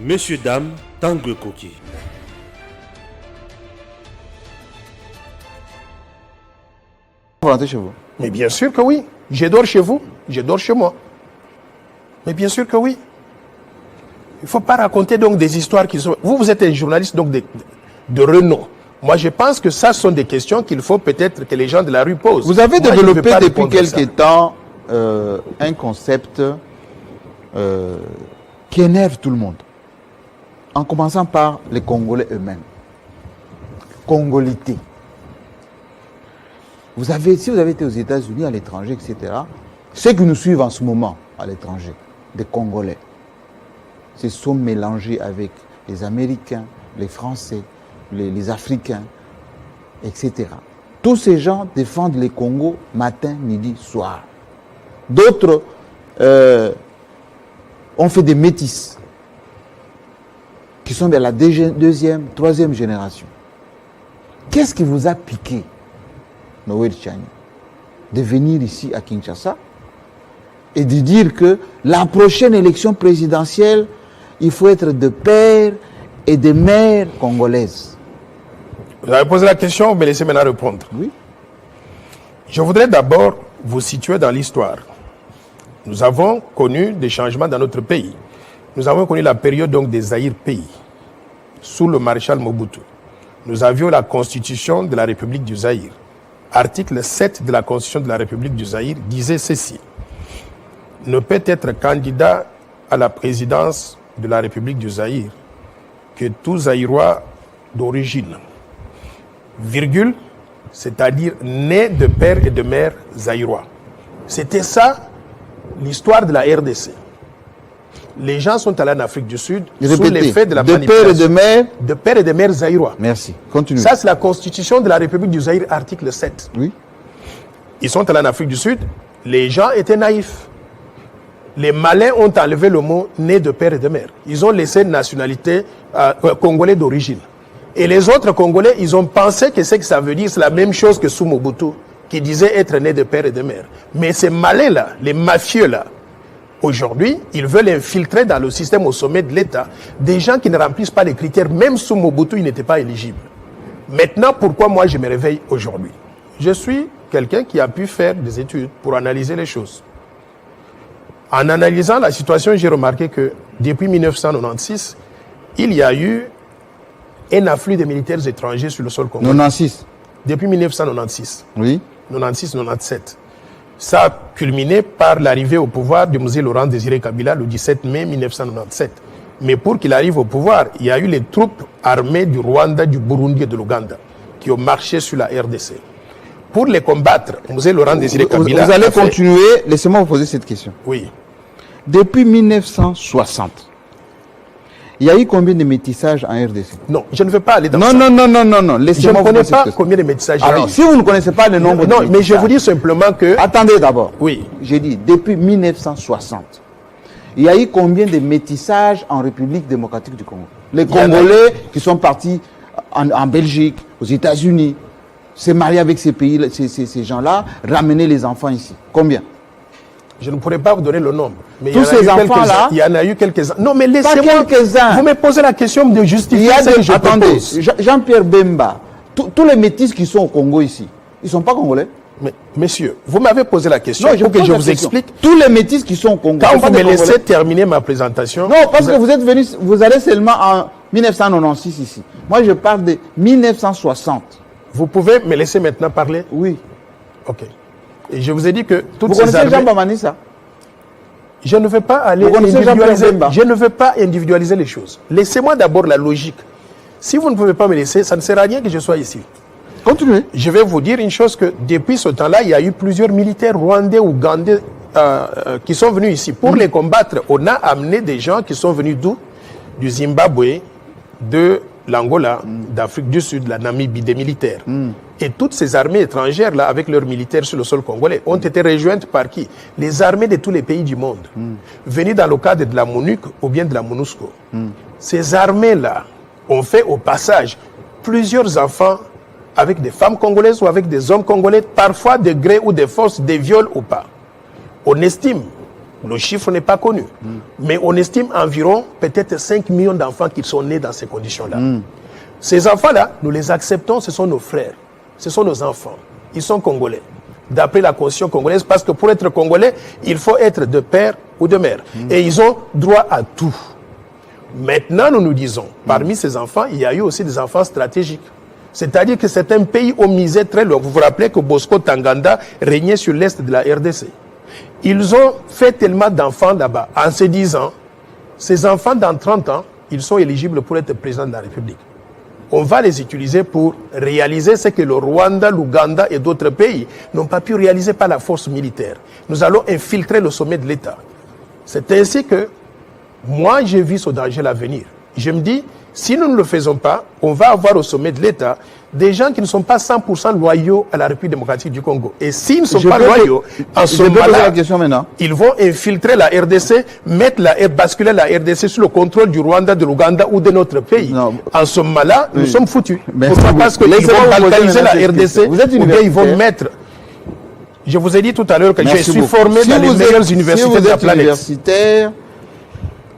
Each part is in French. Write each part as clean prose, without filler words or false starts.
Messieurs, dames, Tanguy Koki. Vous rentrez chez vous? Mais bien sûr que oui. Je dors chez vous, je dors chez moi. Mais bien sûr que oui. Il ne faut pas raconter donc des histoires qui sont... Vous êtes un journaliste donc de renom. Moi, je pense que ça sont des questions qu'il faut peut-être que les gens de la rue posent. Vous avez développé depuis quelques temps un concept qui énerve tout le monde. En commençant par les Congolais eux-mêmes. Congolité. Si vous avez été aux États-Unis, à l'étranger, etc., ceux qui nous suivent en ce moment à l'étranger, des Congolais, se sont mélangés avec les Américains, les Français, les Africains, etc. Tous ces gens défendent les Congos matin, midi, soir. D'autres ont fait des métis qui sont de la deuxième, troisième génération. Qu'est-ce qui vous a piqué, Noël Tchani, de venir ici à Kinshasa et de dire que la prochaine élection présidentielle, il faut être de père et de mère congolaises? Vous avez posé la question, vous me laissez maintenant répondre. Oui. Je voudrais d'abord vous situer dans l'histoire. Nous avons connu des changements dans notre pays. Nous avons connu la période donc des Zaïre-Pays, sous le maréchal Mobutu. Nous avions la constitution de la République du Zaïre. Article 7 de la constitution de la République du Zaïre disait ceci. Ne peut être candidat à la présidence de la République du Zaïre que tout Zaïrois d'origine, virgule, c'est-à-dire né de père et de mère zaïrois. C'était ça l'histoire de la RDC. Les gens sont allés en Afrique du Sud sous l'effet de la manipulation. De père et de mère? De père et de mère zaïrois. Merci. Continuez. Ça, c'est la constitution de la République du Zaïre, article 7. Oui. Ils sont allés en Afrique du Sud, les gens étaient naïfs. Les malins ont enlevé le mot né de père et de mère. Ils ont laissé une nationalité congolais d'origine. Et les autres Congolais, ils ont pensé que ce que ça veut dire, c'est la même chose que sous Mobutu, qui disait être né de père et de mère. Mais ces malins-là, les mafieux-là, aujourd'hui, ils veulent infiltrer dans le système au sommet de l'État des gens qui ne remplissent pas les critères. Même sous Mobutu, ils n'étaient pas éligibles. Maintenant, pourquoi moi je me réveille aujourd'hui? Je suis quelqu'un qui a pu faire des études pour analyser les choses. En analysant la situation, j'ai remarqué que depuis 1996, il y a eu un afflux de militaires étrangers sur le sol congolais. 96. Depuis 1996. Oui. 96-97. Ça a culminé par l'arrivée au pouvoir de M. Laurent Désiré Kabila le 17 mai 1997. Mais pour qu'il arrive au pouvoir, il y a eu les troupes armées du Rwanda, du Burundi et de l'Ouganda qui ont marché sur la RDC. Pour les combattre, M. Laurent Désiré Kabila... Vous allez continuer. Laissez-moi vous poser cette question. Oui. Depuis 1960, il y a eu combien de métissages en RDC? Non, je ne veux pas aller dans ça. Non. Je ne connais pas combien de métissages il y a eu. Alors, si vous ne connaissez pas le nombre de Non, métissages... mais je vous dis simplement que... Attendez d'abord. Oui. J'ai dit, depuis 1960, il y a eu combien de métissages en République démocratique du Congo? Les Congolais qui sont partis en Belgique, aux États-Unis, se marier avec ces pays, ces gens-là, ramener les enfants ici. Combien? Je ne pourrais pas vous donner le nombre. Mais tous ces enfants-là... Il y en a eu quelques-uns. Non, mais laissez-moi... quelques-uns. Vous me posez la question de justifier ce que je propose. Jean-Pierre Bemba, tous les métis qui sont au Congo ici, ils ne sont pas congolais? Mais, messieurs, vous m'avez posé la question pour que je vous explique. Tous les métis qui sont au Congo... Quand vous me laissez terminer ma présentation... Non, parce que vous êtes venu, vous allez seulement en 1996 ici. Moi, je parle de 1960. Vous pouvez me laisser maintenant parler? Oui. Ok. Et je vous ai dit que toutes vous ces armées... Jean Bamanissa? Je ne veux pas aller individualiser. Je ne veux pas individualiser les choses. Laissez-moi d'abord la logique. Si vous ne pouvez pas me laisser, ça ne sert à rien que je sois ici. Continuez. Je vais vous dire une chose que depuis ce temps-là, il y a eu plusieurs militaires rwandais, ougandais qui sont venus ici. Pour les combattre, on a amené des gens qui sont venus d'où? Du Zimbabwe, de l'Angola, d'Afrique du Sud, de la Namibie, des militaires. Et toutes ces armées étrangères-là, avec leurs militaires sur le sol congolais, ont été rejointes par qui? Les armées de tous les pays du monde, venues dans le cadre de la MONUC ou bien de la MONUSCO. Ces armées-là ont fait au passage plusieurs enfants avec des femmes congolaises ou avec des hommes congolais, parfois de gré ou de force, de viol ou pas. On estime, Le chiffre n'est pas connu. Mais on estime environ peut-être 5 millions d'enfants qui sont nés dans ces conditions-là. Ces enfants-là, nous les acceptons, ce sont nos frères, ce sont nos enfants. Ils sont congolais, d'après la constitution congolaise, parce que pour être congolais, il faut être de père ou de mère. Et ils ont droit à tout. Maintenant, nous nous disons, parmi ces enfants, il y a eu aussi des enfants stratégiques. C'est-à-dire que c'est un pays où misait très loin. Vous vous rappelez que Bosco Tanganda régnait sur l'est de la RDC. Ils ont fait tellement d'enfants là-bas, en se disant, ces enfants dans 30 ans, ils sont éligibles pour être président de la République. On va les utiliser pour réaliser ce que le Rwanda, l'Ouganda et d'autres pays n'ont pas pu réaliser par la force militaire. Nous allons infiltrer le sommet de l'État. C'est ainsi que moi, j'ai vu ce danger à venir. Je me dis, si nous ne le faisons pas, on va avoir au sommet de l'État des gens qui ne sont pas 100% loyaux à la République démocratique du Congo. Et s'ils ne sont pas loyaux, en ce moment-là, ils vont infiltrer la RDC, basculer la RDC sous le contrôle du Rwanda, de l'Ouganda ou de notre pays. Non. En ce moment-là, nous sommes foutus. Pourquoi? Parce qu'ils vont balkaniser la RDC, ou bien ils vont mettre... Je vous ai dit tout à l'heure que je suis formé dans les meilleures universités de la planète. Universitaire,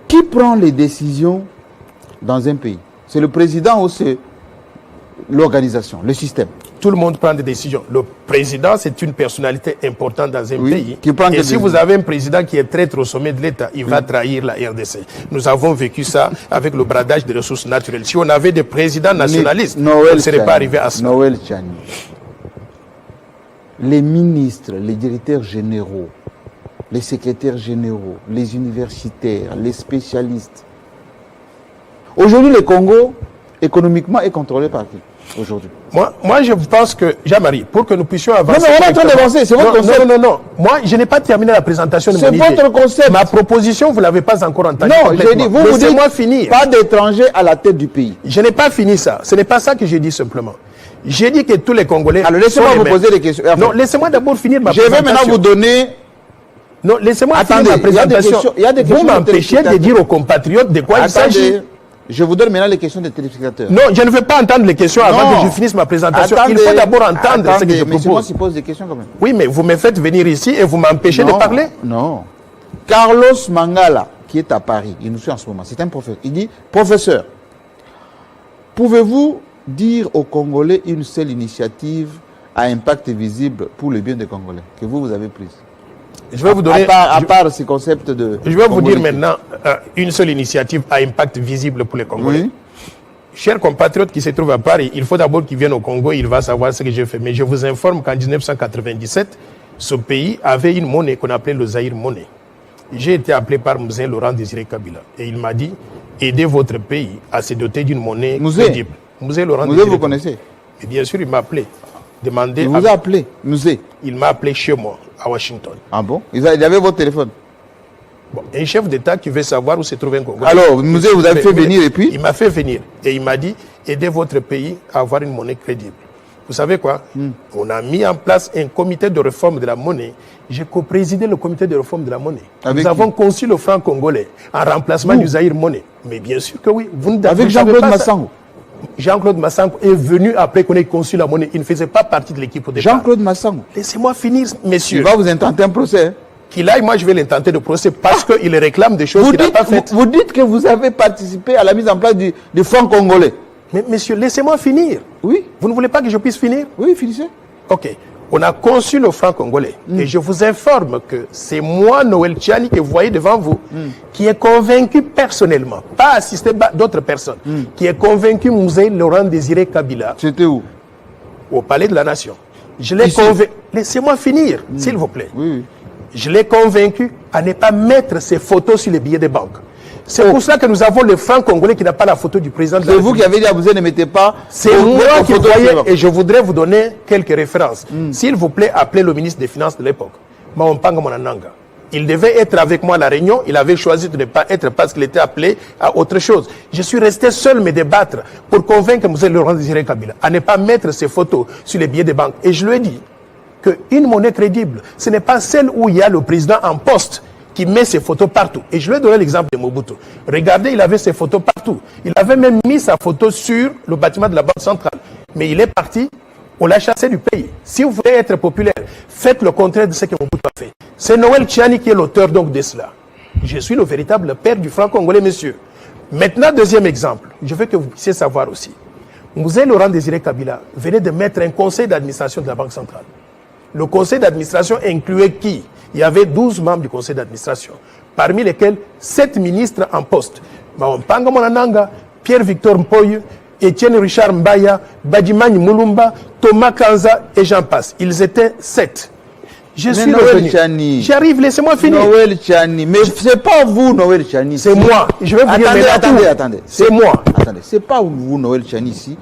qui prend les décisions dans un pays? C'est le président ou c'est l'organisation, le système? Tout le monde prend des décisions. Le président, c'est une personnalité importante dans un pays. Et si vous avez un président qui est traître au sommet de l'État, il va trahir la RDC. Nous avons vécu ça avec le bradage des ressources naturelles. Si on avait des présidents nationalistes, on ne serait pas arrivé à ça. Noël Tchani, les ministres, les directeurs généraux, les secrétaires généraux, les universitaires, les spécialistes. Aujourd'hui, le Congo, économiquement, est contrôlé par qui? Aujourd'hui. Moi, je pense que, Jean-Marie, pour que nous puissions avancer... Non, mais on est en train d'avancer, c'est votre concept. Non. Moi, je n'ai pas terminé la présentation de mon idée. C'est votre concept. Ma proposition, vous ne l'avez pas encore entendue. Non, j'ai dit, vous dites finir. Pas d'étrangers à la tête du pays. Je n'ai pas fini ça. Ce n'est pas ça que j'ai dit simplement. J'ai dit que tous les Congolais... Alors, laissez-moi vous poser des questions. Non, laissez-moi d'abord finir ma présentation. Je vais maintenant vous donner... Non, laissez-moi finir ma présentation. Vous m'empêchez de dire aux compatriotes de quoi il s'agit. Je vous donne maintenant les questions des téléspectateurs. Non, je ne veux pas entendre les questions avant que je finisse ma présentation. Il faut d'abord entendre ce que je propose. Moi, pose des questions quand même. Oui, mais vous me faites venir ici et vous m'empêchez de parler. Non. Carlos Mangala, qui est à Paris, il nous suit en ce moment, c'est un professeur. Il dit, professeur, pouvez-vous dire aux Congolais une seule initiative à impact visible pour le bien des Congolais que vous avez prise? Je vais vous donner, à part ces concepts de... Je vais vous dire maintenant une seule initiative à impact visible pour les Congolais. Oui. Chers compatriotes qui se trouvent à Paris, il faut d'abord qu'ils viennent au Congo, il va savoir ce que j'ai fait. Mais je vous informe qu'en 1997, ce pays avait une monnaie qu'on appelait le Zaïre monnaie. J'ai été appelé par Mzee Laurent Désiré Kabila et il m'a dit, aidez votre pays à se doter d'une monnaie crédible. Mzee Laurent Désiré Kabila. Vous connaissez? Et bien sûr, il m'a appelé. Il vous a appelé, Mzee? Il m'a appelé chez moi, à Washington. Ah bon? Il avait votre téléphone? Bon, un chef d'État qui veut savoir où se trouve un Congolais. Alors, Mzee, vous avez fait venir et puis? Il m'a fait venir et il m'a dit, aidez votre pays à avoir une monnaie crédible. Vous savez quoi? On a mis en place un comité de réforme de la monnaie. J'ai co-présidé le comité de réforme de la monnaie. Nous avons conçu le franc congolais en remplacement du Zaïre monnaie. Mais bien sûr que oui. Avec Jean-Claude Massango? Jean-Claude Massango est venu après qu'on ait conçu la monnaie. Il ne faisait pas partie de l'équipe au départ. Jean-Claude Massango? Laissez-moi finir, messieurs. Il va vous intenter un procès. Qu'il aille, moi je vais l'intenter de procès parce qu'il réclame des choses qu'il n'a pas faites. Vous dites que vous avez participé à la mise en place du franc congolais. Mais messieurs, laissez-moi finir. Oui. Vous ne voulez pas que je puisse finir? Oui, finissez. Ok. On a conçu le franc congolais. Et je vous informe que c'est moi, Noël Tchani, que vous voyez devant vous, qui est convaincu personnellement, pas assisté d'autres personnes, qui est convaincu Mzee Laurent Désiré Kabila. C'était où? Au Palais de la Nation. Je l'ai convaincu. Laissez-moi finir, s'il vous plaît. Oui. Je l'ai convaincu à ne pas mettre ses photos sur les billets de banque. C'est pour cela que nous avons le franc congolais qui n'a pas la photo du président de la République. C'est vous qui avez dit à vous ne mettez pas. C'est moi qui voyais et je voudrais vous donner quelques références. S'il vous plaît, appelez le ministre des Finances de l'époque, Maompanga Monananga. Il devait être avec moi à la réunion, il avait choisi de ne pas être parce qu'il était appelé à autre chose. Je suis resté seul me débattre pour convaincre M. Laurent Désiré Kabila à ne pas mettre ses photos sur les billets de banque. Et je lui ai dit qu'une monnaie crédible, ce n'est pas celle où il y a le président en poste qui met ses photos partout. Et je lui ai donné l'exemple de Mobutu. Regardez, il avait ses photos partout. Il avait même mis sa photo sur le bâtiment de la Banque centrale. Mais il est parti On l'a chassé du pays. Si vous voulez être populaire, faites le contraire de ce que Mobutu a fait. C'est Noël Tchiani qui est l'auteur donc de cela. Je suis le véritable père du franc congolais, monsieur. Maintenant, deuxième exemple. Je veux que vous puissiez savoir aussi. Mzee Laurent Désiré Kabila venait de mettre un conseil d'administration de la Banque centrale. Le conseil d'administration incluait qui? Il y avait 12 membres du conseil d'administration, parmi lesquels 7 ministres en poste. Mpanga Monananga, Pierre-Victor Mpoye, Étienne Richard Mbaya, Badimani Moulumba, Thomas Kanza et j'en passe. Ils étaient 7. Je suis revenu. J'arrive, laissez-moi finir. Noël Tchiani. Mais c'est pas vous, Noël Tchiani. C'est moi. Je vais vous dire attendez. C'est moi. Attendez, c'est pas vous, Noël Tchiani, ici,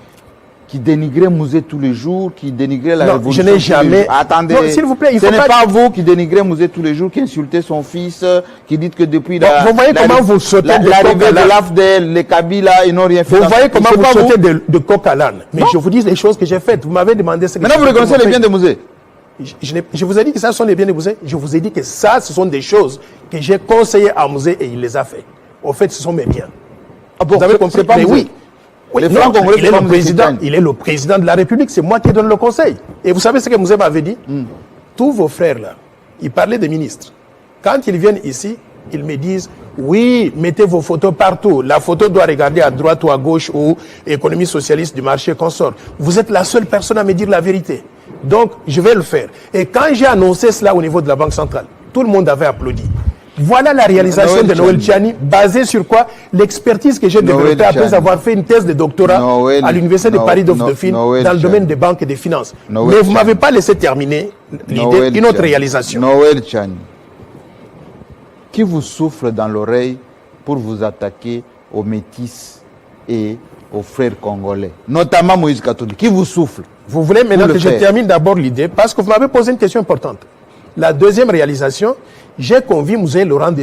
qui dénigrez Mouzé tous les jours, qui dénigrez la révolution. Je n'ai jamais. Attendez. Non, s'il vous plaît, il faut ce n'est pas vous qui dénigrez Mouzé tous les jours, qui insultez son fils, qui dites que depuis vous voyez comment vous sautez l'arrivée de l'AFDEL, les Kabila, ils n'ont rien fait. Vous voyez comment vous sautez de coq à l'âne. Mais je vous dis les choses que j'ai faites. Vous m'avez demandé ce que maintenant, vous reconnaissez les biens de Mouzé. Je vous ai dit que ça, ce sont les biens de Mouzé. Je vous ai dit que ça, ce sont des choses que j'ai conseillées à Mouzé et il les a fait. Au fait, ce sont mes biens. Ah bon, vous avez compris? Pas mais oui. Les non, Francs Congolais, il est le président de la République. C'est moi qui donne le conseil. Et vous savez ce que Mouzé m'avait dit? Tous vos frères là, ils parlaient des ministres. Quand ils viennent ici, ils me disent oui, mettez vos photos partout. La photo doit regarder à droite ou à gauche ou économie socialiste du marché consort. Vous êtes la seule personne à me dire la vérité. Donc, je vais le faire. Et quand j'ai annoncé cela au niveau de la Banque centrale, tout le monde avait applaudi. Voilà la réalisation de Noël Tchiani, basée sur quoi? L'expertise que j'ai développée après avoir fait une thèse de doctorat à l'Université de Paris-Dauphine dans le domaine des banques et des finances. Mais vous ne m'avez pas laissé terminer l'idée, une autre réalisation. Noël Tchiani, qui vous souffle dans l'oreille pour vous attaquer aux métis et aux frères congolais, notamment Moïse Katumbi, qui vous souffle? Vous voulez maintenant que je termine d'abord l'idée, parce que vous m'avez posé une question importante. La deuxième réalisation, j'ai convaincu Mzee Laurent.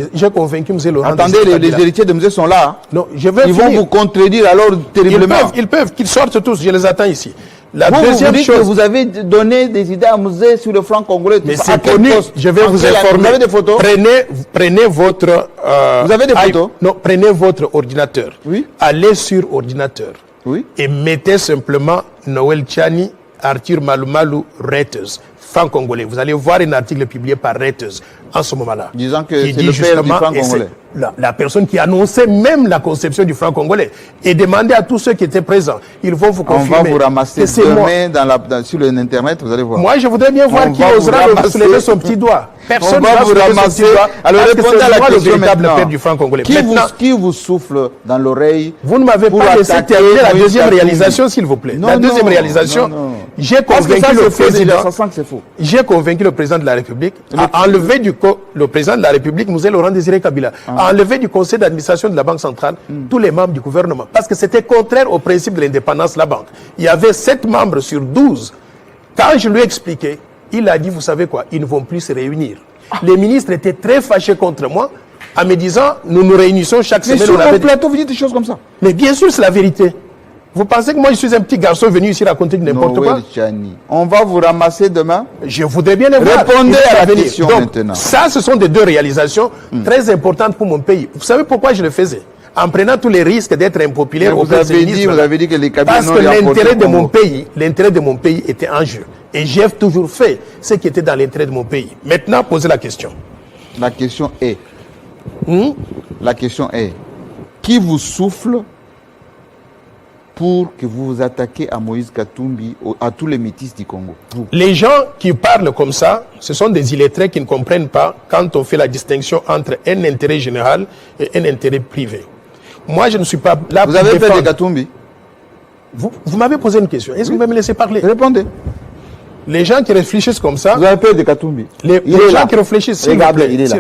Attendez, les héritiers de Mzee sont là. Hein? Non, je vais Ils vont vous contredire alors terriblement. Ils peuvent, qu'ils sortent tous, je les attends ici. La vous, deuxième vous dites chose, que vous avez donné des idées à Mzee sur le franc congolais. Mais c'est connu, je vais vous informer. Vous avez des photos? Prenez votre... vous avez des photos? Non, prenez votre ordinateur. Oui. Allez sur ordinateur. Oui. Et mettez simplement Noël Tchiani, Arthur Malumalu, Reuters, franc congolais. Vous allez voir un article publié par Reuters en ce moment-là. Disant que c'est le père du franc congolais. La personne qui annonçait même la conception du franc congolais et demandait à tous ceux qui étaient présents, ils vont vous confirmer. On va vous ramasser demain sur l'internet, vous allez voir. Moi, je voudrais bien voir qui osera soulever son petit doigt. Personne ne va vous ramasser. Alors répondez à la question maintenant. Père du franc congolais. Qui vous souffle dans l'oreille? Vous ne m'avez pas laissé terminer la deuxième réalisation, s'il vous plaît. La deuxième réalisation, j'ai convaincu le président. J'ai convaincu le président de la République à enlever le président de la République, Mzee Laurent Désiré Kabila, a enlevé du conseil d'administration de la Banque centrale tous les membres du gouvernement. Parce que c'était contraire au principe de l'indépendance de la banque. Il y avait 7 membres sur 12. Quand je lui ai expliqué, il a dit, vous savez quoi, ils ne vont plus se réunir. Les ministres étaient très fâchés contre moi en me disant, nous nous réunissons chaque semaine. Mais sur le plateau, vous dites des choses comme ça. Mais bien sûr, c'est la vérité. Vous pensez que moi, je suis un petit garçon venu ici raconter n'importe quoi? On va vous ramasser demain. Je voudrais bien les voir. Répondez à la question maintenant. Ça, ce sont des deux réalisations très importantes pour mon pays. Vous savez pourquoi je le faisais? En prenant tous les risques d'être impopulaire au vous avez dit que les Kabila parce que l'intérêt de mon pays était en jeu. Et j'ai toujours fait ce qui était dans l'intérêt de mon pays. Maintenant, posez la question. La question est, qui vous souffle pour que vous vous attaquiez à Moïse Katumbi, à tous les métis du Congo? Les gens qui parlent comme ça, ce sont des illettrés qui ne comprennent pas quand on fait la distinction entre un intérêt général et un intérêt privé. Moi, je ne suis pas là pour défendre... Vous avez défendre... fait de Katumbi? Vous m'avez posé une question. Est-ce que vous pouvez me laisser parler? Répondez. Les gens qui réfléchissent comme ça... Vous avez peur de Katumbi? Les gens qui réfléchissent... Regardez, il est là.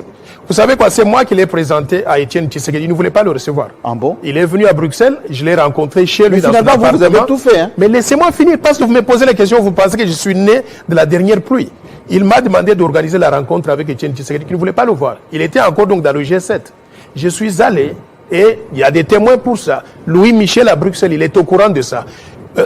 Vous savez quoi? C'est moi qui l'ai présenté à Étienne Tshisekedi. Il ne voulait pas le recevoir. Ah bon? Il est venu à Bruxelles. Je l'ai rencontré chez lui mais dans son appartement. Vous avez tout fait. Hein? Mais laissez-moi finir parce que vous me posez la question. Vous pensez que je suis né de la dernière pluie. Il m'a demandé d'organiser la rencontre avec Étienne Tshisekedi qui ne voulait pas le voir. Il était encore donc dans le G7. Je suis allé et il y a des témoins pour ça. Louis Michel à Bruxelles, il est au courant de ça.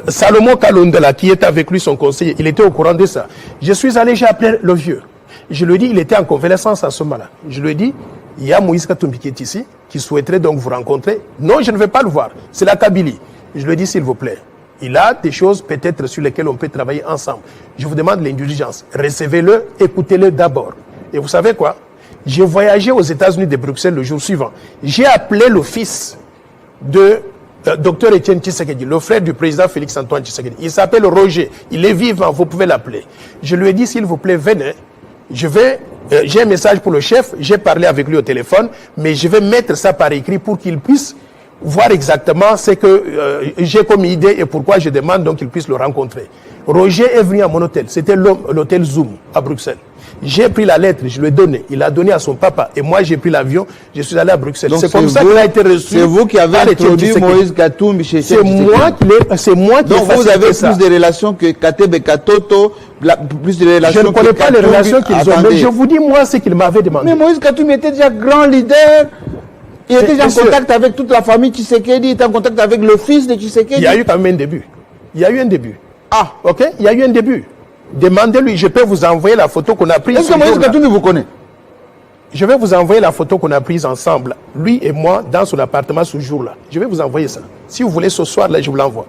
Salomon Kalondela qui est avec lui, son conseiller, il était au courant de ça. Je suis allé, j'ai appelé le vieux. Je lui ai dit, il était en convalescence à ce moment-là. Je lui ai dit, il y a Moïse Katumbi qui est ici, qui souhaiterait donc vous rencontrer. Non, je ne vais pas le voir. C'est la Kabylie. Je lui ai dit, s'il vous plaît, Il a des choses peut-être sur lesquelles on peut travailler ensemble. Je vous demande l'indulgence. Recevez-le, écoutez-le d'abord. Et vous savez quoi? J'ai voyagé aux États-Unis de Bruxelles le jour suivant. J'ai appelé le fils de Dr Etienne Tshisekedi, le frère du président Félix-Antoine Tshisekedi. Il s'appelle Roger. Il est vivant, vous pouvez l'appeler. Je lui ai dit, s'il vous plaît, venez. J'ai un message pour le chef, j'ai parlé avec lui au téléphone, mais je vais mettre ça par écrit pour qu'il puisse voir exactement ce que j'ai comme idée et pourquoi je demande donc qu'il puisse le rencontrer. Roger est venu à mon hôtel, c'était l'hôtel Zoom à Bruxelles. J'ai pris la lettre, je lui ai donné, il a donné à son papa et moi j'ai pris l'avion, je suis allé à Bruxelles. Donc c'est comme ça qu'il a été reçu. C'est vous qui avez introduit Moïse Katumbi chez C'est moi qui l'ai. Donc vous avez plus de relations que Katebe Katoto, plus de relations. Je ne connais pas les relations qu'ils ont, mais je vous dis moi ce qu'il m'avait demandé. Mais Moïse Katumbi était déjà grand leader. Il était déjà en contact avec toute la famille Tshisekedi, il était en contact avec le fils de Tshisekedi. Il y a eu quand même un début. Il y a eu un début. Ah, ok, il y a eu un début. Demandez-lui, je peux vous envoyer la photo qu'on a prise. Est-ce que Moïse Katumbi vous connaît? Je vais vous envoyer la photo qu'on a prise ensemble, lui et moi, dans son appartement ce jour-là. Je vais vous envoyer ça. Si vous voulez, ce soir-là, je vous l'envoie.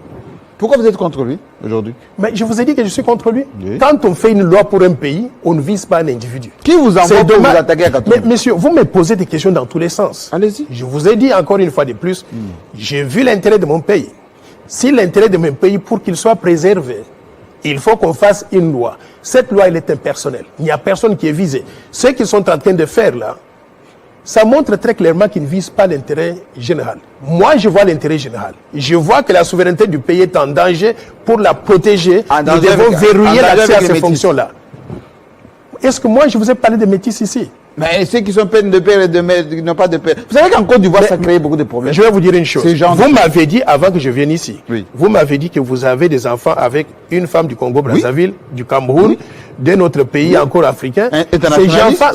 Pourquoi vous êtes contre lui aujourd'hui? Mais je vous ai dit que je suis contre lui. Oui. Quand on fait une loi pour un pays, on ne vise pas un individu. Qui vous envoie pour vous attaquer à Katumbi? Mais monsieur, vous me posez des questions dans tous les sens. Allez-y. Je vous ai dit encore une fois de plus, j'ai vu l'intérêt de mon pays. Si l'intérêt de mon pays, pour qu'il soit préservé, il faut qu'on fasse une loi. Cette loi, elle est impersonnelle. Il n'y a personne qui est visé. Ce qu'ils sont en train de faire là, ça montre très clairement qu'ils ne visent pas l'intérêt général. Moi, je vois l'intérêt général. Je vois que la souveraineté du pays est en danger. Pour la protéger, nous devons verrouiller l'accès à ces fonctions-là. Est-ce que moi, je vous ai parlé de métis ici? Mais ceux qui sont peines de père et de mère, qui n'ont pas de père. Vous savez qu'en Côte d'Ivoire, ça crée beaucoup de problèmes. Je vais vous dire une chose. Vous m'avez dit, avant que je vienne ici, vous m'avez dit que vous avez des enfants avec une femme du Congo-Brazzaville, du Cameroun, d'un autre pays encore africain.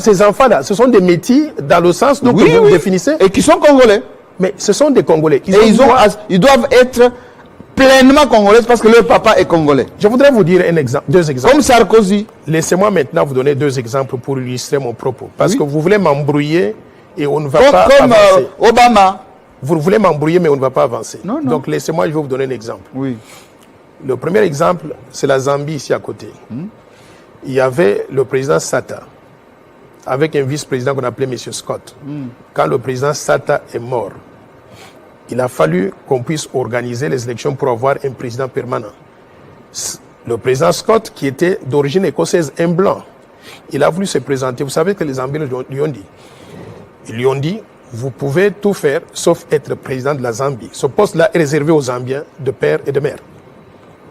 Ces enfants-là, ce sont des métis dans le sens dont vous définissez. Et qui sont congolais. Mais ce sont des Congolais. Ils doivent être pleinement congolais parce que leur papa est congolais. Je voudrais vous dire deux exemples. Comme Sarkozy. Laissez-moi maintenant vous donner deux exemples pour illustrer mon propos. Parce que vous voulez m'embrouiller et on ne va pas avancer. Obama. Vous voulez m'embrouiller mais on ne va pas avancer. Non. Donc laissez-moi, je vais vous donner un exemple. Oui. Le premier exemple, c'est la Zambie ici à côté. Il y avait le président Sata avec un vice-président qu'on appelait M. Scott. Quand le président Sata est mort, il a fallu qu'on puisse organiser les élections pour avoir un président permanent. Le président Scott, qui était d'origine écossaise, un blanc, il a voulu se présenter. Vous savez que les Zambiens lui ont dit. Ils lui ont dit, vous pouvez tout faire sauf être président de la Zambie. Ce poste-là est réservé aux Zambiens de père et de mère.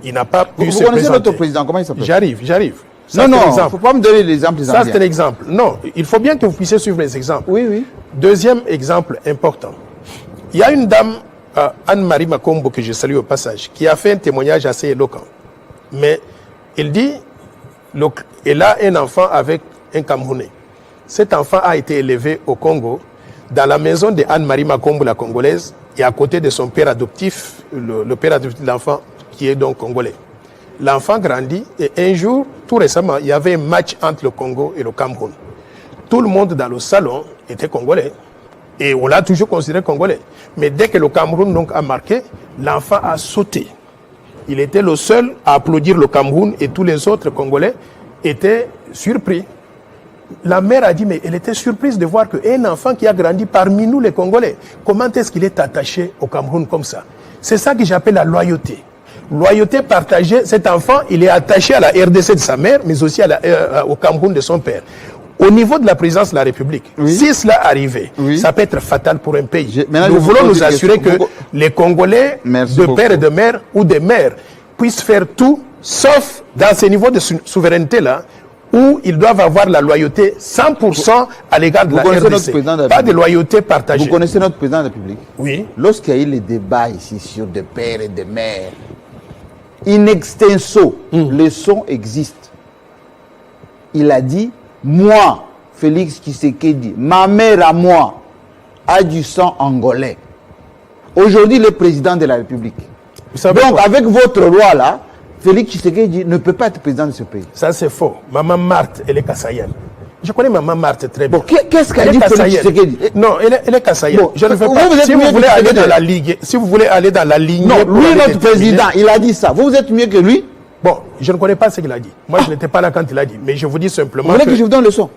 Il n'a pas pu se présenter. Vous connaissez notre président, comment il s'appelle? J'arrive. Ça, non, il ne faut pas me donner l'exemple des Zambiens. Ça, c'est un exemple. Non, il faut bien que vous puissiez suivre les exemples. Oui. Deuxième exemple important. Il y a une dame, Anne-Marie Makombo, que je salue au passage, qui a fait un témoignage assez éloquent. Mais elle dit, elle a un enfant avec un Camerounais. Cet enfant a été élevé au Congo, dans la maison de Anne-Marie Makombo, la Congolaise, et à côté de son père adoptif, le père adoptif de l'enfant, qui est donc congolais. L'enfant grandit et un jour, tout récemment, il y avait un match entre le Congo et le Cameroun. Tout le monde dans le salon était congolais. Et on l'a toujours considéré congolais. Mais dès que le Cameroun donc a marqué, l'enfant a sauté. Il était le seul à applaudir le Cameroun et tous les autres Congolais étaient surpris. La mère a dit, mais elle était surprise de voir qu'un enfant qui a grandi parmi nous les Congolais, comment est-ce qu'il est attaché au Cameroun comme ça? C'est ça que j'appelle la loyauté. Loyauté partagée, cet enfant, il est attaché à la RDC de sa mère, mais aussi au Cameroun de son père. Au niveau de la présidence de la République, si cela arrivait, ça peut être fatal pour un pays. Nous voulons nous assurer que les Congolais de père et de mère ou des mères puissent faire tout, sauf dans ces niveaux de souveraineté-là, où ils doivent avoir la loyauté 100% à l'égard de la RDC. Pas de loyauté partagée. Vous connaissez notre président de la République? Oui. Lorsqu'il y a eu les débats ici sur des pères et des mères, in extenso, le son existe. Il a dit, moi, Félix Tshisekedi, ma mère à moi, a du sang angolais. Aujourd'hui, le président de la République. Donc, avec votre loi là, Félix Tshisekedi ne peut pas être président de ce pays. Ça, c'est faux. Maman Marthe, elle est kassaïenne. Je connais Maman Marthe très bien. Bon, qu'est-ce qu'a dit Félix Tshisekedi? Non, elle est kassaïenne. Bon, je ne fais pas. Si vous voulez aller dans la ligue, si vous voulez aller dans la ligne. Non, lui, notre président, il a dit ça. Vous êtes mieux que lui? Bon, je ne connais pas ce qu'il a dit. Moi, je n'étais pas là quand il a dit. Mais je vous dis simplement. Vous voulez que je vous donne le son?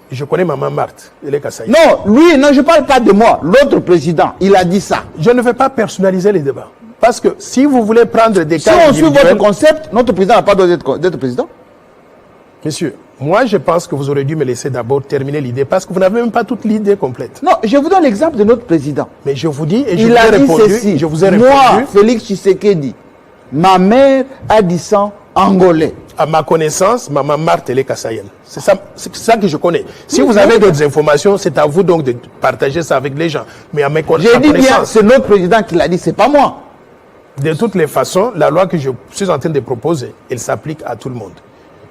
Je connais Maman Marthe. Elle est kassaïenne. Non, lui, non, je ne parle pas de moi. L'autre président, il a dit ça. Je ne vais pas personnaliser les débats. Parce que si vous voulez prendre des cas. Si on suit votre concept, notre président n'a pas droit d'être président? Monsieur, moi je pense que vous aurez dû me laisser d'abord terminer l'idée parce que vous n'avez même pas toute l'idée complète. Non, je vous donne l'exemple de notre président. Mais je vous dis et je il vous ai a dit répondu. ceci. Je vous ai répondu. Moi, Félix Tshisekedi, ma mère a dit sang angolais. À ma connaissance, Maman Marthe, elle est kassaïenne. C'est ça que je connais. Si vous avez d'autres informations, c'est à vous donc de partager ça avec les gens. Mais à mes connaissances. J'ai dit bien, c'est notre président qui l'a dit, c'est pas moi. De toutes les façons, la loi que je suis en train de proposer, elle s'applique à tout le monde.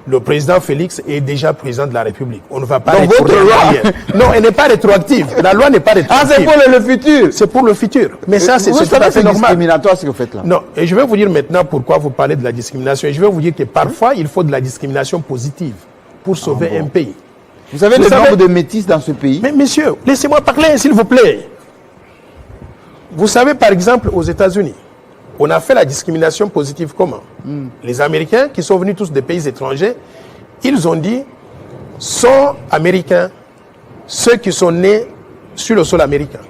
Le président Félix est déjà président de la République. On ne va pas votre loi. Non, elle n'est pas rétroactive. La loi n'est pas rétroactive. Ah, c'est pour le futur. C'est pour le futur. Mais ça, c'est tout à fait c'est normal. discriminatoire ce que vous faites là. Non, et je vais vous dire maintenant pourquoi vous parlez de la discrimination. Et je vais vous dire que parfois, il faut de la discrimination positive pour sauver un pays. Vous savez le nombre de métis dans ce pays? Mais messieurs, laissez-moi parler, s'il vous plaît. Vous savez, par exemple, aux États-Unis, on a fait la discrimination positive comment? Les Américains, qui sont venus tous des pays étrangers, ils ont dit, sont Américains ceux qui sont nés sur le sol américain.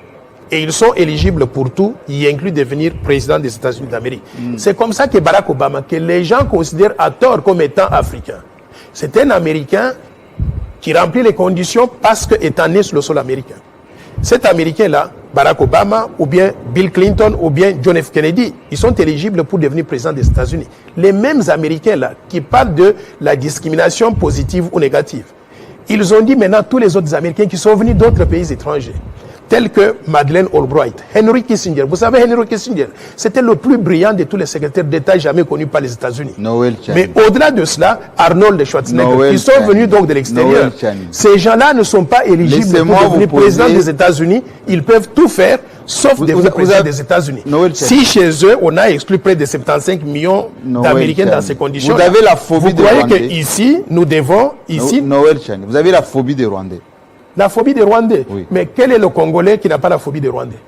Et ils sont éligibles pour tout, y inclut devenir président des États-Unis d'Amérique. C'est comme ça que Barack Obama, que les gens considèrent à tort comme étant africain, c'est un Américain qui remplit les conditions parce qu'étant né sur le sol américain. Cet Américain-là, Barack Obama, ou bien Bill Clinton, ou bien John F. Kennedy, ils sont éligibles pour devenir président des États-Unis. Les mêmes Américains-là qui parlent de la discrimination positive ou négative, ils ont dit maintenant tous les autres Américains qui sont venus d'autres pays étrangers, tels que Madeleine Albright, Henry Kissinger. Vous savez, Henry Kissinger, c'était le plus brillant de tous les secrétaires d'État jamais connus par les États-Unis. Mais au-delà de cela, Arnold Schwarzenegger, ils sont venus donc de l'extérieur. Ces gens-là ne sont pas éligibles pour devenir président des États-Unis. Ils peuvent tout faire, sauf devenir président des États-Unis. Si chez eux, on a exclu près de 75 millions d'Américains dans ces conditions, vous avez la phobie des Rwandais. Vous croyez qu'ici, nous devons, ici... Noël Chani, vous avez la phobie des Rwandais. La phobie des Rwandais. Oui. Mais quel est le Congolais qui n'a pas la phobie des Rwandais?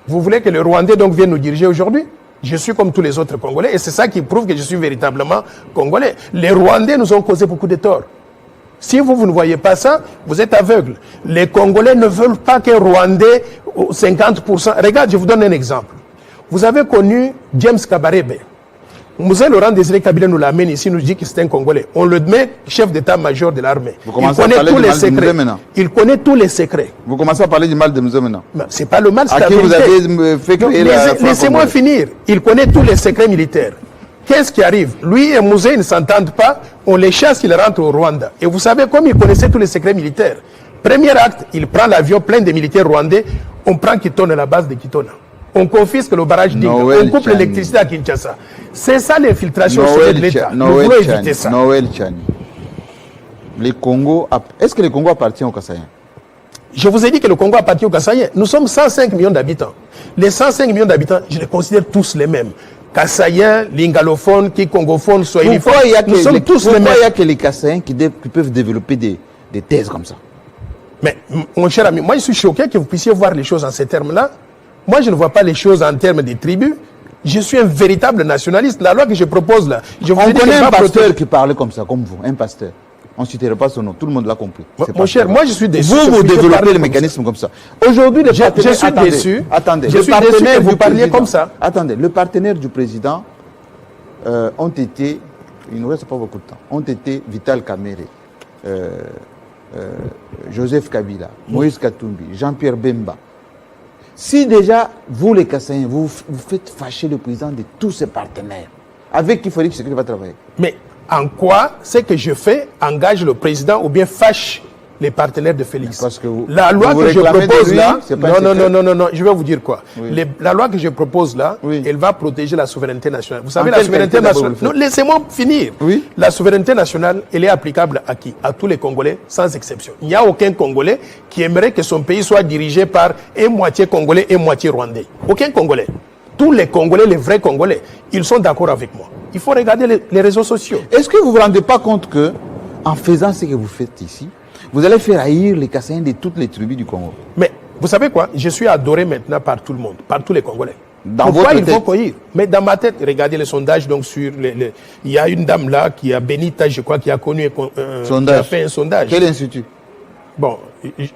Vous voulez que le Rwandais donc vienne nous diriger aujourd'hui? Je suis comme tous les autres Congolais et c'est ça qui prouve que je suis véritablement Congolais. Les Rwandais nous ont causé beaucoup de tort. Si vous ne voyez pas ça, vous êtes aveugle. Les Congolais ne veulent pas qu'un Rwandais, 50%... Regarde, je vous donne un exemple. Vous avez connu James Kabarebe. Moussa Laurent Désiré Kabila nous l'amène ici, nous dit que c'est un Congolais. On le met chef d'état-major de l'armée. Il connaît tous les secrets. Il connaît tous les secrets. Vous commencez à parler du mal de Moussa maintenant. C'est pas le mal, c'est la vérité. Vous avez fait créer laissez-moi finir. Il connaît tous les secrets militaires. Qu'est-ce qui arrive? Lui et Moussa, ils ne s'entendent pas. On les chasse, ils rentrent au Rwanda. Et vous savez, comme il connaissait tous les secrets militaires, premier acte, il prend l'avion plein de militaires rwandais. On prend Kitona, la base de Kitona. On confisque le barrage d'Inga. On coupe l'électricité à Kinshasa. C'est ça l'infiltration de l'État. Nous voulons éviter ça. Noël Chani. Les Congo, est-ce que le Congo appartient aux Kassaïens? Je vous ai dit que le Congo appartient aux Kassaïens. Nous sommes 105 millions d'habitants. Les 105 millions d'habitants, je les considère tous les mêmes. Kassaïens, lingalophones, congophones, swahiliphones. Nous sommes tous les mêmes. Pourquoi il n'y a que les Kassaïens qui peuvent développer des thèses comme ça? Mais, mon cher ami, moi je suis choqué que vous puissiez voir les choses en ces termes-là. Moi, je ne vois pas les choses en termes de tribus. Je suis un véritable nationaliste. La loi que je propose là, je vous on connaît un pasteur qui parlait comme ça, comme vous, un pasteur. On ne citerait pas son nom, tout le monde l'a compris. Mon cher, moi je suis déçu. Vous développez le mécanisme comme ça. Aujourd'hui, les partenaires... Je suis déçu. Attendez. Je suis déçu que vous parliez comme ça. Attendez, les partenaires du président ont été, il ne nous reste pas beaucoup de temps, ont été Vital Kamerhe, Joseph Kabila, Moïse Katumbi, Jean-Pierre Bemba. Si déjà, vous les Kassaïens, vous faites fâcher le président de tous ses partenaires, avec qui Félix Tshisekedi va travailler. Mais en quoi ce que je fais engage le président ou bien fâche les partenaires de Félix? Parce que la loi que je propose là, non, je vais vous dire quoi. Oui. La loi que je propose là, oui, elle va protéger la souveraineté nationale. Vous savez, la souveraineté nationale... Non, laissez-moi finir. Oui. La souveraineté nationale, elle est applicable à qui? À tous les Congolais, sans exception. Il n'y a aucun Congolais qui aimerait que son pays soit dirigé par un moitié Congolais et moitié Rwandais. Aucun Congolais. Tous les Congolais, les vrais Congolais, ils sont d'accord avec moi. Il faut regarder les réseaux sociaux. Est-ce que vous ne vous rendez pas compte que, en faisant ce que vous faites ici, vous allez faire haïr les Kassaïens de toutes les tribus du Congo. Mais vous savez quoi? Je suis adoré maintenant par tout le monde, par tous les Congolais. Dans Pourquoi votre il faut tête. cueillir? Mais dans ma tête, regardez les sondages. Donc sur il y a une dame là qui a Benita, je crois, qui a connu qui a fait un sondage. Quel institut? Bon,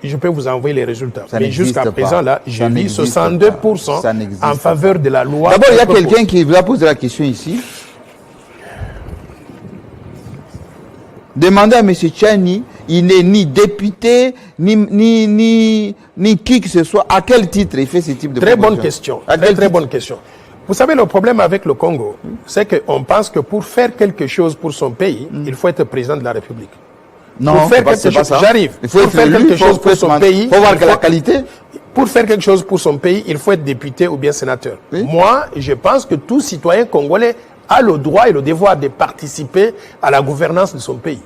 je peux vous envoyer les résultats. Ça Mais n'existe jusqu'à pas. présent, là, je Ça vis n'existe 62% pas. Ça n'existe en faveur de la loi. D'abord, il y a quelqu'un qui vous a posé la question ici. Demandez à M. Tchani, il n'est ni député, ni qui que ce soit. À quel titre il fait ce type de Très bonne proposition? question. À Très, quel très titre? bonne question. Vous savez, le problème avec le Congo, c'est qu'on pense que pour faire quelque chose pour son pays, il faut être président de la République. Non, Pour faire c'est quelque pas chose, ça. j'arrive. Il faut Pour être faire élu, quelque il faut chose pour son pays, faut voir il que la faut- qualité. Pour faire quelque chose pour son pays, il faut être député ou bien sénateur. Oui. Moi, je pense que tout citoyen congolais a le droit et le devoir de participer à la gouvernance de son pays,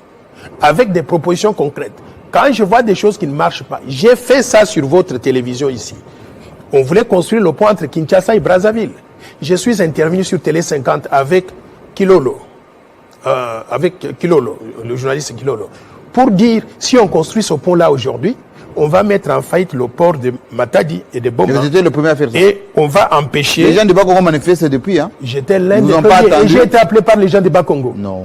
avec des propositions concrètes. Quand je vois des choses qui ne marchent pas, j'ai fait ça sur votre télévision ici. On voulait construire le pont entre Kinshasa et Brazzaville. Je suis intervenu sur Télé 50 avec Kilolo, le journaliste Kilolo, pour dire, si on construit ce pont-là aujourd'hui, on va mettre en faillite le port de Matadi et de Boma. Vous étiez le premier à faire ça. Et on va empêcher... Les gens de Bakongo manifestent depuis. Hein. J'étais l'un Ils des vous ont pas premiers et attendu. j'ai été appelé par les gens de Bas-Congo. Non.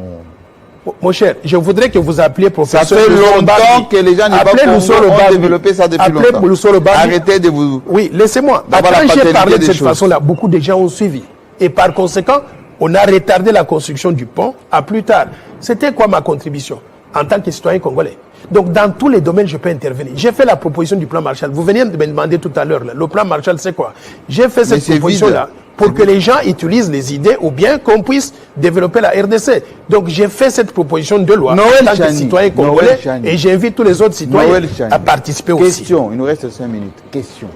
Mon cher, je voudrais que vous appeliez Ça professeur fait Lusolo longtemps Badi. que les gens de Appelez Bakongo Lusolo ont Badi. développé ça depuis Appelez longtemps. Lusolo Badi. Arrêtez de vous... Oui, laissez-moi. D'avoir la Quand j'ai paternité parlé de des cette choses. façon-là, beaucoup de gens ont suivi. Et par conséquent, on a retardé la construction du pont à plus tard. C'était quoi ma contribution en tant que citoyen congolais? Donc, dans tous les domaines, je peux intervenir. J'ai fait la proposition du plan Marshall. Vous veniez de me demander tout à l'heure, là, le plan Marshall, c'est quoi? J'ai fait cette c'est proposition-là pour que les gens utilisent les idées ou bien qu'on puisse développer la RDC. Donc, j'ai fait cette proposition de loi Noël en tant que Chani. citoyen Noël congolais Chani. et j'invite tous les autres citoyens Noël Chani. à participer aussi. Question, il nous reste 5 minutes. Question.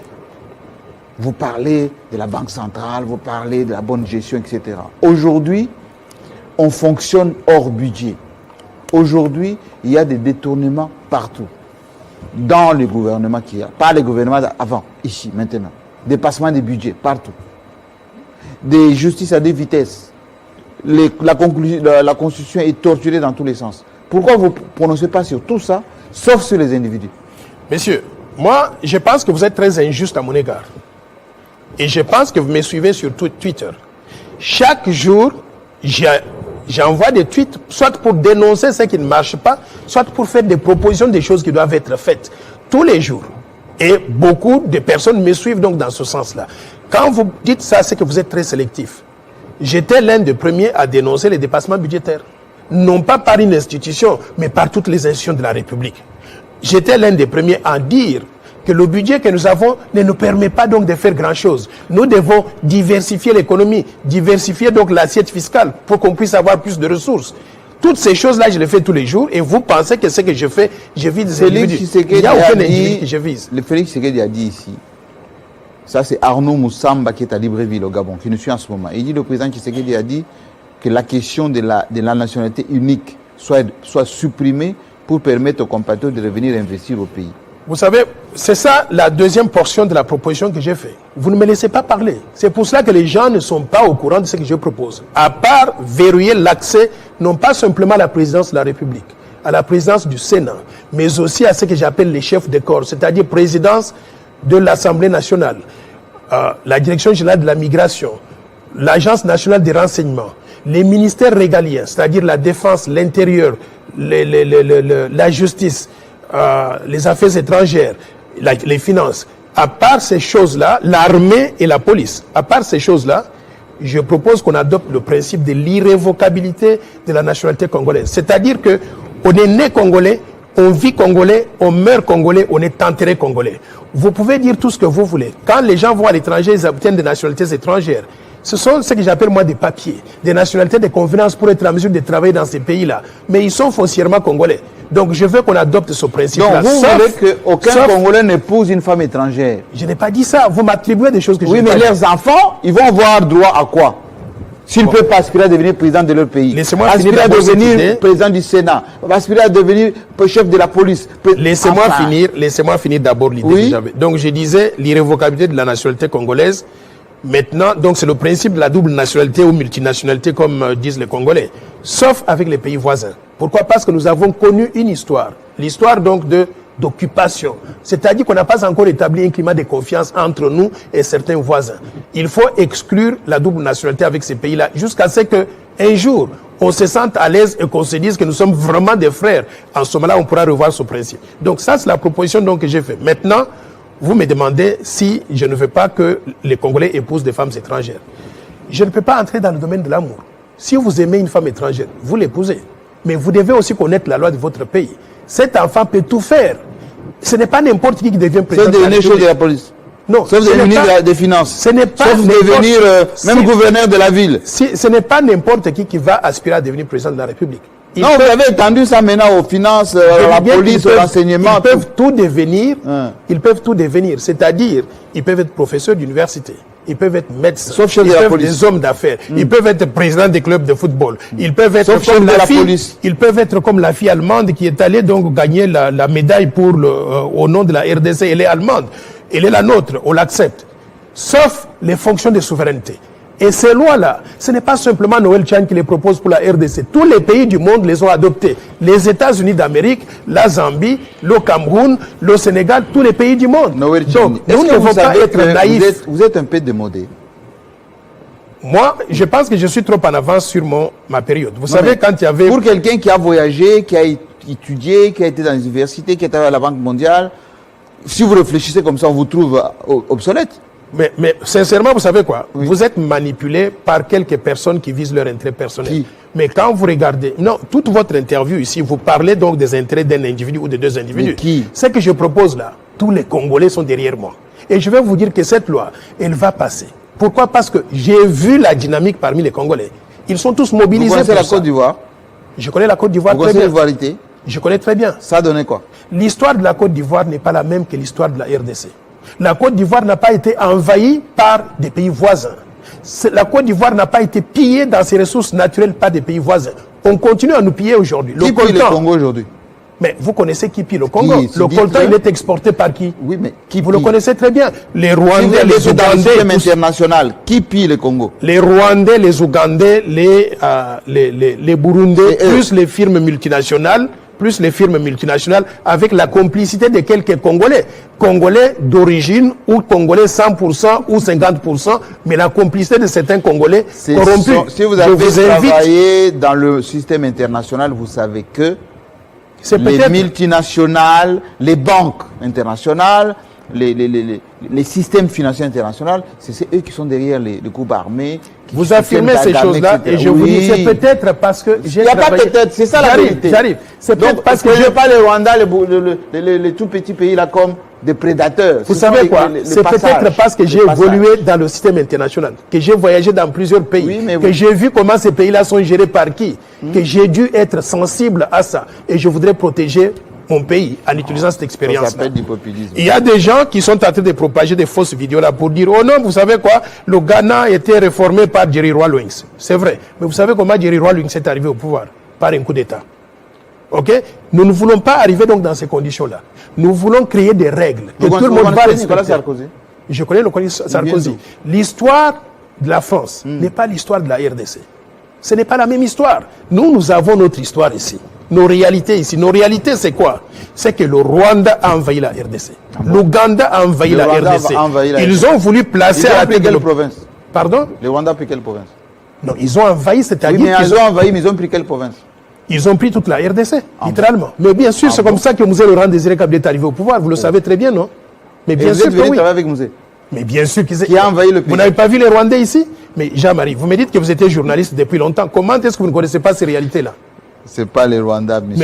Vous parlez de la Banque centrale, vous parlez de la bonne gestion, etc. Aujourd'hui, on fonctionne hors budget. Aujourd'hui, il y a des détournements partout. Dans le gouvernement qu'il y a. Pas les gouvernements avant, ici, maintenant. Dépassement des budgets, partout. Des justices à deux vitesses. La Constitution est torturée dans tous les sens. Pourquoi vous ne prononcez pas sur tout ça, sauf sur les individus? Messieurs, moi, je pense que vous êtes très injuste à mon égard. Et je pense que vous me suivez sur Twitter. Chaque jour, j'envoie des tweets, soit pour dénoncer ce qui ne marche pas, soit pour faire des propositions des choses qui doivent être faites tous les jours. Et beaucoup de personnes me suivent donc dans ce sens-là. Quand vous dites ça, c'est que vous êtes très sélectif. J'étais l'un des premiers à dénoncer les dépassements budgétaires. Non pas par une institution, mais par toutes les institutions de la République. J'étais l'un des premiers à dire que le budget que nous avons ne nous permet pas donc de faire grand-chose. Nous devons diversifier l'économie, diversifier donc l'assiette fiscale pour qu'on puisse avoir plus de ressources. Toutes ces choses-là, je les fais tous les jours et vous pensez que ce que je fais, je vise des individus. Il n'y a aucun individu que je vise. Le Félix Tshisekedi a dit ici, ça c'est Arnaud Moussamba qui est à Libreville au Gabon, qui nous suit en ce moment. Il dit, le président Tshisekedi a dit que la question de la nationalité unique soit supprimée pour permettre aux compatriotes de revenir investir au pays. Vous savez, c'est ça la deuxième portion de la proposition que j'ai faite. Vous ne me laissez pas parler. C'est pour cela que les gens ne sont pas au courant de ce que je propose. À part verrouiller l'accès, non pas simplement à la présidence de la République, à la présidence du Sénat, mais aussi à ce que j'appelle les chefs de corps, c'est-à-dire présidence de l'Assemblée nationale, la direction générale de la migration, l'Agence nationale des renseignements, les ministères régaliens, c'est-à-dire la défense, l'intérieur, la justice, les affaires étrangères, les finances. À part ces choses-là, l'armée et la police, à part ces choses-là, je propose qu'on adopte le principe de l'irrévocabilité de la nationalité congolaise. C'est-à-dire que on est né congolais, on vit congolais, on meurt congolais, on est enterré congolais. Vous pouvez dire tout ce que vous voulez. Quand les gens vont à l'étranger, ils obtiennent des nationalités étrangères. Ce sont ce que j'appelle moi des papiers, des nationalités de convenance pour être en mesure de travailler dans ces pays-là. Mais ils sont foncièrement congolais. Donc je veux qu'on adopte ce principe-là. Donc vous voulez qu'aucun Congolais n'épouse une femme étrangère? Je n'ai pas dit ça. Vous m'attribuez des choses que je Oui, n'ai pas mais dit. leurs enfants, ils vont avoir droit à quoi? S'ils ne peuvent pas aspirer à devenir président de leur pays, Laissez-moi aspirer finir à d'abord cette idée. devenir président du Sénat, aspirer à devenir chef de la police. Laissez-moi finir d'abord l'idée Oui. que j'avais. Donc je disais l'irrévocabilité de la nationalité congolaise. Maintenant, donc c'est le principe de la double nationalité ou multinationalité comme disent les Congolais, sauf avec les pays voisins. Pourquoi? Parce que nous avons connu une histoire. L'histoire donc d'occupation. C'est-à-dire qu'on n'a pas encore établi un climat de confiance entre nous et certains voisins. Il faut exclure la double nationalité avec ces pays-là jusqu'à ce qu'un jour, on se sente à l'aise et qu'on se dise que nous sommes vraiment des frères. En ce moment-là, on pourra revoir ce principe. Donc ça, c'est la proposition donc, que j'ai faite. Maintenant, vous me demandez si je ne veux pas que les Congolais épousent des femmes étrangères. Je ne peux pas entrer dans le domaine de l'amour. Si vous aimez une femme étrangère, vous l'épousez. Mais vous devez aussi connaître la loi de votre pays. Cet enfant peut tout faire. Ce n'est pas n'importe qui devient président. C'est devenir chef de la police. Non. Sauf devenir des finances. Ce n'est pas sauf devenir même gouverneur de la ville. Ce n'est pas n'importe qui va aspirer à devenir président de la République. Vous avez étendu ça maintenant aux finances, à la police, au renseignement. Ils peuvent tout devenir. Ils peuvent tout devenir. C'est-à-dire, ils peuvent être professeurs d'université. Ils peuvent être médecins, sauf chef ils de la peuvent police. Des hommes d'affaires, ils peuvent être présidents des clubs de football, ils peuvent être sauf comme la police. Ils peuvent être comme la fille allemande qui est allée donc gagner la médaille pour au nom de la RDC. Elle est allemande, elle est la nôtre, on l'accepte. Sauf les fonctions de souveraineté. Et ces lois-là, ce n'est pas simplement Noël Tchani qui les propose pour la RDC. Tous les pays du monde les ont adoptés. Les États-Unis d'Amérique, la Zambie, le Cameroun, le Sénégal, tous les pays du monde. Noël Donc, nous ne devons pas être naïfs. Vous êtes un peu démodé. Moi, je pense que je suis trop en avance sur ma période. Vous savez, quand il y avait... Pour quelqu'un qui a voyagé, qui a étudié, qui a été dans les universités, qui est allé à la Banque mondiale, si vous réfléchissez comme ça, on vous trouve obsolète. Mais sincèrement, vous savez quoi? Oui. Vous êtes manipulé par quelques personnes qui visent leur intérêt personnel. Qui? Mais quand vous regardez... Non, toute votre interview ici, vous parlez donc des intérêts d'un individu ou de deux individus. Mais qui? Ce que je propose là, tous les Congolais sont derrière moi. Et je vais vous dire que cette loi, elle va passer. Pourquoi? Parce que j'ai vu la dynamique parmi les Congolais. Ils sont tous mobilisés. Vous connaissez la Côte d'Ivoire? Je connais la Côte d'Ivoire très bien. Vous connaissez l'ivoirité? Je connais très bien. Ça a donné quoi? L'histoire de la Côte d'Ivoire n'est pas la même que l'histoire de la RDC. La Côte d'Ivoire n'a pas été envahie par des pays voisins. La Côte d'Ivoire n'a pas été pillée dans ses ressources naturelles par des pays voisins. On continue à nous piller aujourd'hui. Qui pille le Congo aujourd'hui? Mais vous connaissez qui pille le Congo? Le coltan, il est exporté par qui? Oui, mais qui vous le connaissez très bien. Les Rwandais, les Ougandais. International. Qui pille le Congo? Les Rwandais, les Ougandais, les Burundais, plus les firmes multinationales. Plus les firmes multinationales, avec la complicité de quelques Congolais. Congolais d'origine, ou Congolais 100% ou 50%, mais la complicité de certains Congolais corrompus. Si vous avez travaillé dans le système international, vous savez que les multinationales, les banques internationales, les systèmes financiers internationaux, c'est eux qui sont derrière les groupes armés. Vous affirmez ces choses-là et je vous dis, c'est peut-être parce que j'ai Il n'y a pas peut-être, c'est ça la vérité. J'arrive. C'est peut-être parce que je ne pas le Rwanda, les tout petits pays là comme des prédateurs. Vous savez quoi? C'est peut-être parce que j'ai évolué dans le système international, que j'ai voyagé dans plusieurs pays, que j'ai vu comment ces pays-là sont gérés par qui, que j'ai dû être sensible à ça. Et je voudrais protéger mon pays en utilisant cette expérience. Ça s'appelle du populisme. Il y a des gens qui sont en train de propager des fausses vidéos là pour dire oh non, vous savez quoi, le Ghana a été réformé par Jerry Rawlings. C'est vrai. Mais vous savez comment Jerry Rawlings est arrivé au pouvoir? Par un coup d'État. Ok? Nous ne voulons pas arriver donc dans ces conditions-là. Nous voulons créer des règles que tout le monde va respecter. Sarkozy? Je connais le Sarkozy. L'histoire de la France n'est pas l'histoire de la RDC. Ce n'est pas la même histoire. Nous avons notre histoire ici. Nos réalités ici. Nos réalités, c'est quoi? C'est que le Rwanda a envahi la RDC. L'Ouganda a envahi la RDC. Ils ont voulu placer à la tête de quelle province? Pardon? Le Rwanda a pris quelle province? Non, ils ont envahi, c'est-à-dire... Oui, mais ils ont envahi, mais ils ont pris quelle province? Ils ont pris toute la RDC, littéralement. Mais bien sûr, c'est comme ça que Mouzé Laurent Désiré Kabila est arrivé au pouvoir. Vous le savez très bien, non? Mais bien sûr que oui. Avec Mouzé? Mais bien sûr qu'ils... Qui a envahi le pays? Vous n'avez pas vu les Rwandais ici? Mais Jean-Marie, vous me dites que vous étiez journaliste depuis longtemps. Comment est-ce que vous ne connaissez pas ces réalités-là? C'est pas les Rwandais, monsieur.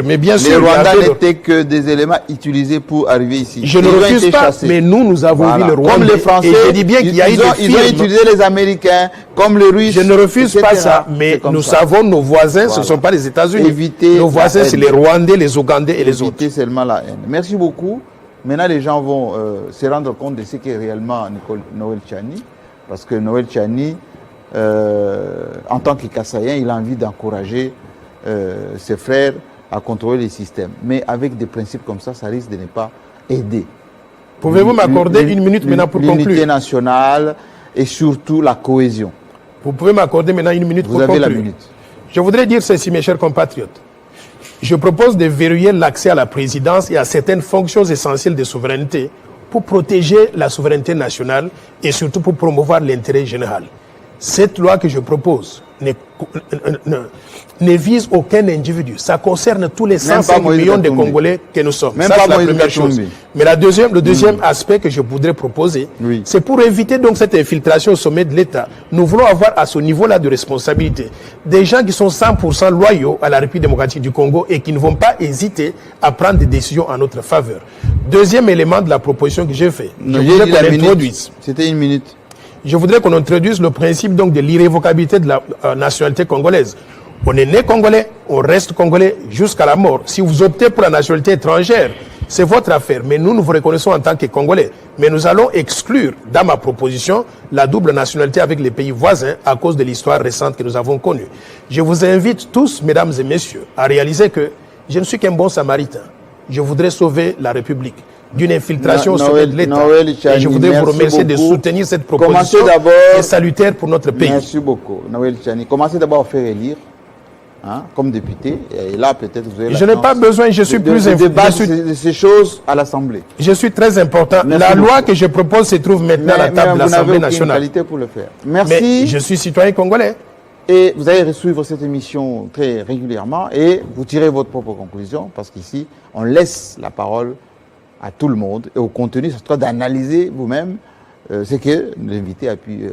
Mais bien sûr. Les Rwandais n'étaient que des éléments utilisés pour arriver ici. Je ne refuse pas, mais nous avons vu le Rwanda. Comme les Français, et je dis bien qu'il y a eu des ils ont utilisé les Américains, comme les Russes. Je ne refuse pas ça, mais nous savons nos voisins, ce ne sont pas les États-Unis. Nos voisins, c'est les Rwandais, les Ougandais et les autres. Éviter seulement la haine. Merci beaucoup. Maintenant, les gens vont se rendre compte de ce qu'est réellement Noël Tchani, parce que Noël Tchani, en tant que Kassaïen, il a envie d'encourager ses frères à contrôler les systèmes. Mais avec des principes comme ça risque de ne pas aider. Pouvez-vous m'accorder une minute maintenant pour conclure? L'unité nationale et surtout la cohésion. Vous pouvez m'accorder maintenant une minute pour conclure? Vous avez la minute. Je voudrais dire ceci, mes chers compatriotes. Je propose de verrouiller l'accès à la présidence et à certaines fonctions essentielles de souveraineté pour protéger la souveraineté nationale et surtout pour promouvoir l'intérêt général. Cette loi que je propose ne vise aucun individu. Ça concerne tous les 105 millions de Congolais que nous sommes. Même ça, pas c'est la Moïse première chose. Katumbi. Mais le deuxième aspect que je voudrais proposer, Oui. c'est pour éviter donc cette infiltration au sommet de l'État. Nous voulons avoir à ce niveau-là de responsabilité des gens qui sont 100% loyaux à la République démocratique du Congo et qui ne vont pas hésiter à prendre des décisions en notre faveur. Deuxième élément de la proposition que j'ai fait, je voudrais qu'on introduise. C'était une minute. Je voudrais qu'on introduise le principe donc de l'irrévocabilité de la nationalité congolaise. On est né congolais, on reste congolais jusqu'à la mort. Si vous optez pour la nationalité étrangère, c'est votre affaire. Mais nous vous reconnaissons en tant que Congolais. Mais nous allons exclure, dans ma proposition, la double nationalité avec les pays voisins à cause de l'histoire récente que nous avons connue. Je vous invite tous, mesdames et messieurs, à réaliser que je ne suis qu'un bon samaritain. Je voudrais sauver la République d'une infiltration au sommet de l'État. Et je voudrais vous remercier de soutenir cette proposition qui est salutaire pour notre pays. Merci beaucoup. Noël Tchani, commencez d'abord à faire élire comme député. Et là, peut-être vous avez Je n'ai pas besoin, je suis plus débattre de ces choses à l'Assemblée. Je suis très important. Merci la beaucoup. loi que je propose se trouve maintenant à la table de l'Assemblée nationale. Qualité pour le faire. Merci. Mais je suis citoyen congolais. Et vous allez suivre cette émission très régulièrement et vous tirez votre propre conclusion parce qu'ici, on laisse la parole à tout le monde et au contenu, c'est toi d'analyser vous-même ce que l'invité a pu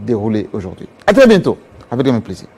dérouler aujourd'hui. À très bientôt, avec le même plaisir.